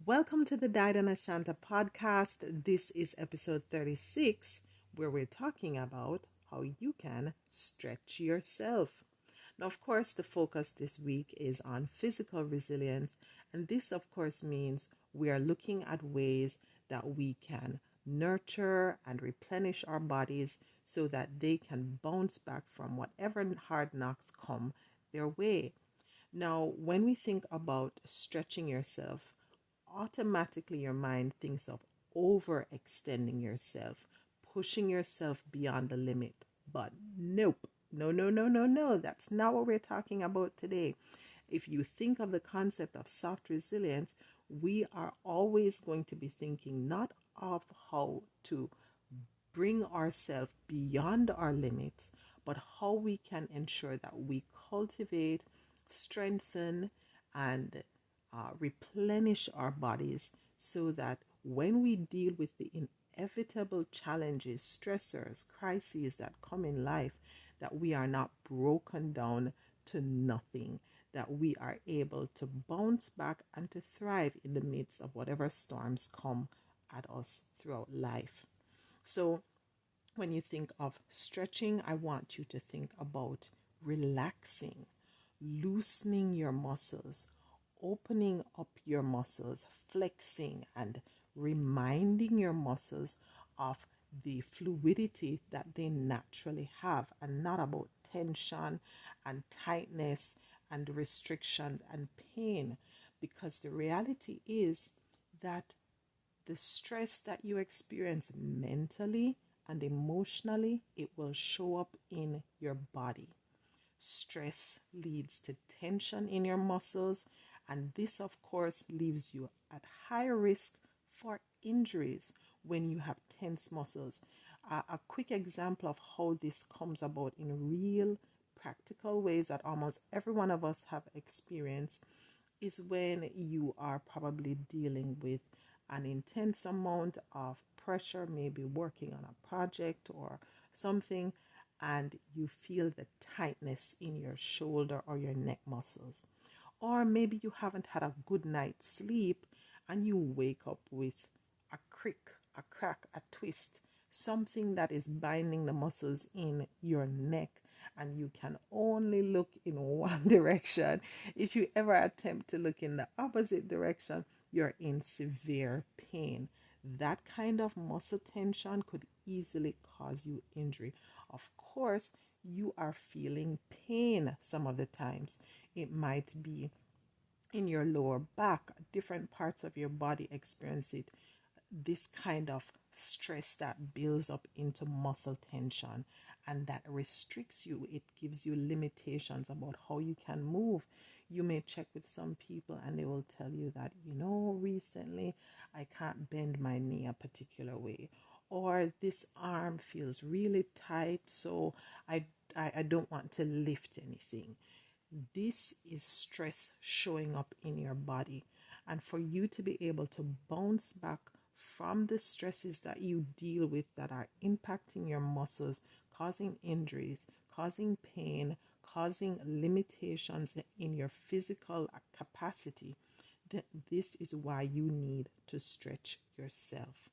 Welcome to the Died and Ashanta podcast. This is episode 36, where we're talking about how you can stretch yourself. Now, of course, the focus this week is on physical resilience, and this, of course, means we are looking at ways that we can nurture and replenish our bodies so that they can bounce back from whatever hard knocks come their way. Now, when we think about stretching yourself, automatically your mind thinks of overextending yourself, pushing yourself beyond the limit. But nope, no. That's not what we're talking about today. If you think of the concept of soft resilience, we are always going to be thinking not of how to bring ourselves beyond our limits, but how we can ensure that we cultivate, strengthen, and replenish our bodies so that when we deal with the inevitable challenges, stressors, crises that come in life, that we are not broken down to nothing, that we are able to bounce back and to thrive in the midst of whatever storms come at us throughout life. So, when you think of stretching, I want you to think about relaxing, loosening your muscles, opening up your muscles, flexing, and reminding your muscles of the fluidity that they naturally have, and not about tension and tightness and restriction and pain. Because the reality is that the stress that you experience mentally and emotionally, it will show up in your body. Stress leads to tension in your muscles, and this, of course, leaves you at high risk for injuries when you have tense muscles. A quick example of how this comes about in real practical ways that almost every one of us have experienced is when you are probably dealing with an intense amount of pressure, maybe working on a project or something, and you feel the tightness in your shoulder or your neck muscles. Or maybe you haven't had a good night's sleep and you wake up with a crick, a crack, a twist, something that is binding the muscles in your neck, and you can only look in one direction. If you ever attempt to look in the opposite direction, you're in severe pain. That kind of muscle tension could easily cause you injury. Of course, you are feeling pain some of the times. It might be in your lower back, different parts of your body experience it. This kind of stress that builds up into muscle tension and that restricts you. It gives you limitations about how you can move. You may check with some people and they will tell you that, recently I can't bend my knee a particular way, or this arm feels really tight, so I don't want to lift anything. This is stress showing up in your body. And for you to be able to bounce back from the stresses that you deal with that are impacting your muscles, causing injuries, causing pain, causing limitations in your physical capacity, this is why you need to stretch yourself.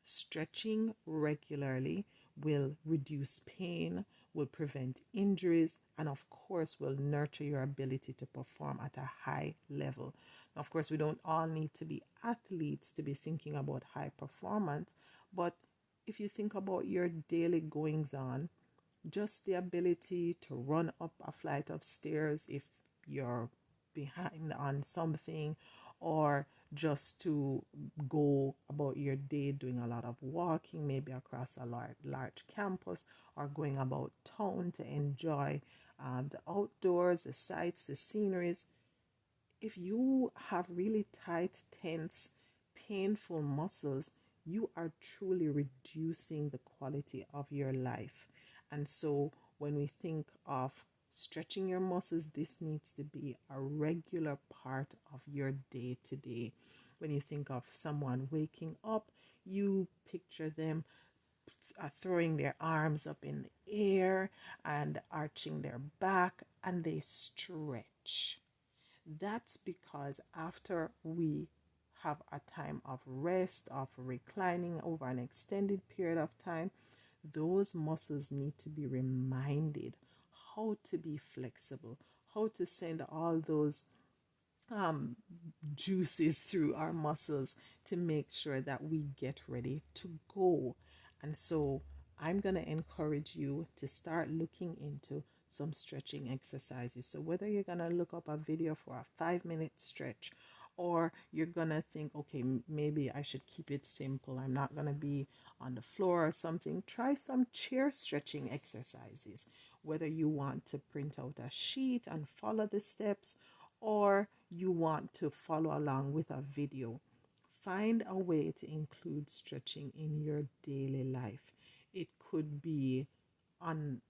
Stretching regularly will reduce pain, will prevent injuries, and of course will nurture your ability to perform at a high level. Now, of course, we don't all need to be athletes to be thinking about high performance, but if you think about your daily goings on, just the ability to run up a flight of stairs if you're behind on something, or just to go about your day doing a lot of walking, maybe across a large campus, or going about town to enjoy the outdoors, the sights, the sceneries. If you have really tight, tense, painful muscles, you are truly reducing the quality of your life. And so when we think of stretching your muscles, this needs to be a regular part of your day to day. When you think of someone waking up, you picture them throwing their arms up in the air and arching their back, and they stretch. That's because after we have a time of rest, of reclining over an extended period of time, those muscles need to be reminded how to be flexible, how to send all those um, juices through our muscles to make sure that we get ready to go. And so I'm going to encourage you to start looking into some stretching exercises. So whether you're going to look up a video for a 5-minute stretch, or you're going to think, okay, maybe I should keep it simple, I'm not going to be on the floor or something, try some chair stretching exercises. Whether you want to print out a sheet and follow the steps, or you want to follow along with a video, find a way to include stretching in your daily life. It could be on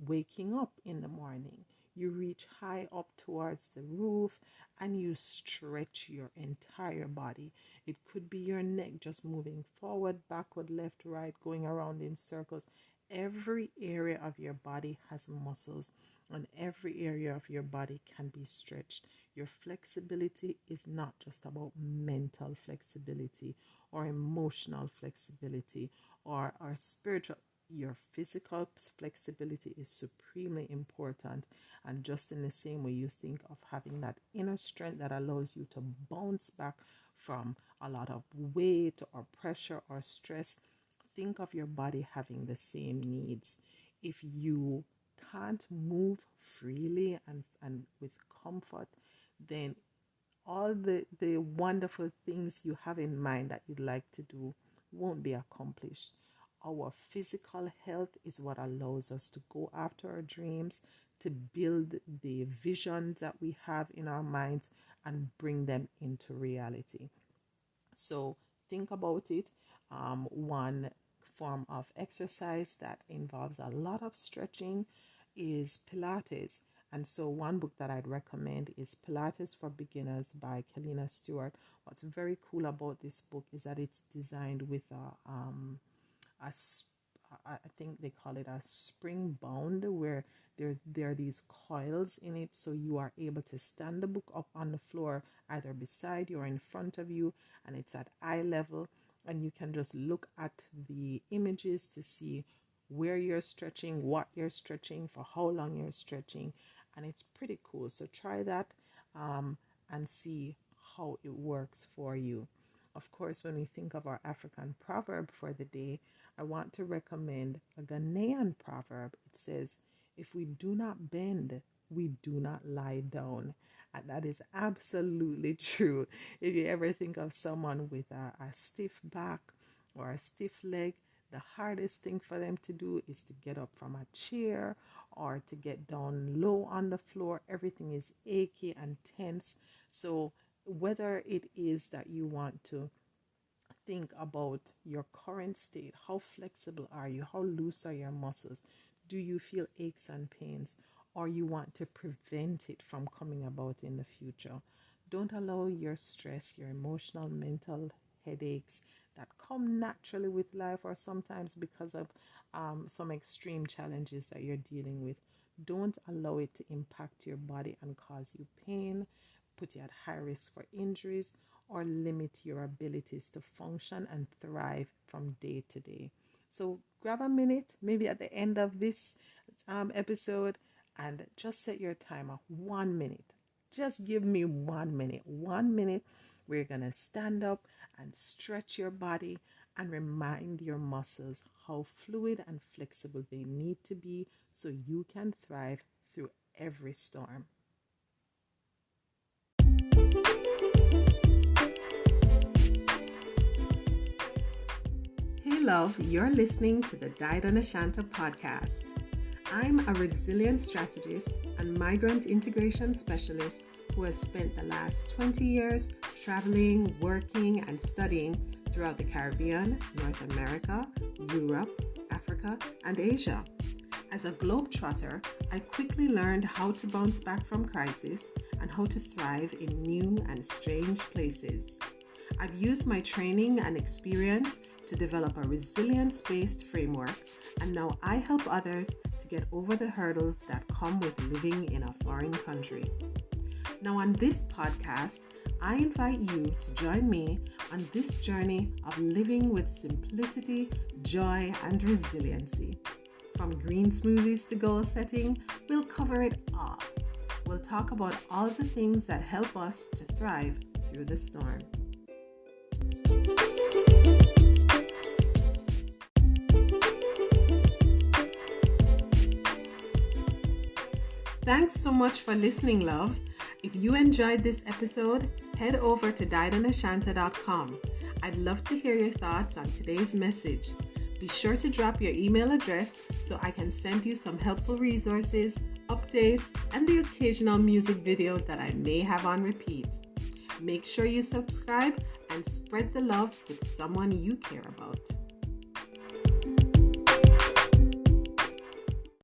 waking up in the morning. You reach high up towards the roof and you stretch your entire body. It could be your neck just moving forward, backward, left, right, going around in circles. Every area of your body has muscles, and every area of your body can be stretched. Your flexibility is not just about mental flexibility or emotional flexibility or spiritual. Your physical flexibility is supremely important. And just in the same way you think of having that inner strength that allows you to bounce back from a lot of weight or pressure or stress, think of your body having the same needs. If you can't move freely and with comfort, then all the wonderful things you have in mind that you'd like to do won't be accomplished. Our physical health is what allows us to go after our dreams, to build the visions that we have in our minds and bring them into reality. So think about it. One form of exercise that involves a lot of stretching is Pilates. And so one book that I'd recommend is Pilates for Beginners by Kalina Stewart. What's very cool about this book is that it's designed with I think they call it a spring bound, where there are these coils in it, so you are able to stand the book up on the floor either beside you or in front of you, and it's at eye level, and you can just look at the images to see where you're stretching, what you're stretching, for how long you're stretching, and it's pretty cool. So try that and see how it works for you. Of course, when we think of our African proverb for the day, I want to recommend a Ghanaian proverb. It says, if we do not bend, we do not lie down. And that is absolutely true. If you ever think of someone with a stiff back or a stiff leg, the hardest thing for them to do is to get up from a chair or to get down low on the floor. Everything is achy and tense. So whether it is that you want to think about your current state, how flexible are you, how loose are your muscles, do you feel aches and pains, or you want to prevent it from coming about in the future, don't allow your stress, your emotional, mental headaches that come naturally with life, or sometimes because of some extreme challenges that you're dealing with, don't allow it to impact your body and cause you pain, put you at high risk for injuries, or limit your abilities to function and thrive from day to day. So grab a minute, maybe at the end of this episode, and just set your timer 1 minute. Just give me 1 minute. 1 minute, we're going to stand up and stretch your body and remind your muscles how fluid and flexible they need to be so you can thrive through every storm. Hey love, you're listening to the Died on Ashanta podcast. I'm a resilience strategist and migrant integration specialist who has spent the last 20 years traveling, working, and studying throughout the Caribbean, North America, Europe, Africa, and Asia. As a globetrotter, I quickly learned how to bounce back from crisis and how to thrive in new and strange places. I've used my training and experience to develop a resilience-based framework, and now I help others to get over the hurdles that come with living in a foreign country. Now on this podcast, I invite you to join me on this journey of living with simplicity, joy, and resiliency. From green smoothies to goal setting, we'll cover it all. We'll talk about all the things that help us to thrive through the storm. Thanks so much for listening, love. If you enjoyed this episode, head over to diedandashanta.com. I'd love to hear your thoughts on today's message. Be sure to drop your email address so I can send you some helpful resources, updates, and the occasional music video that I may have on repeat. Make sure you subscribe and spread the love with someone you care about.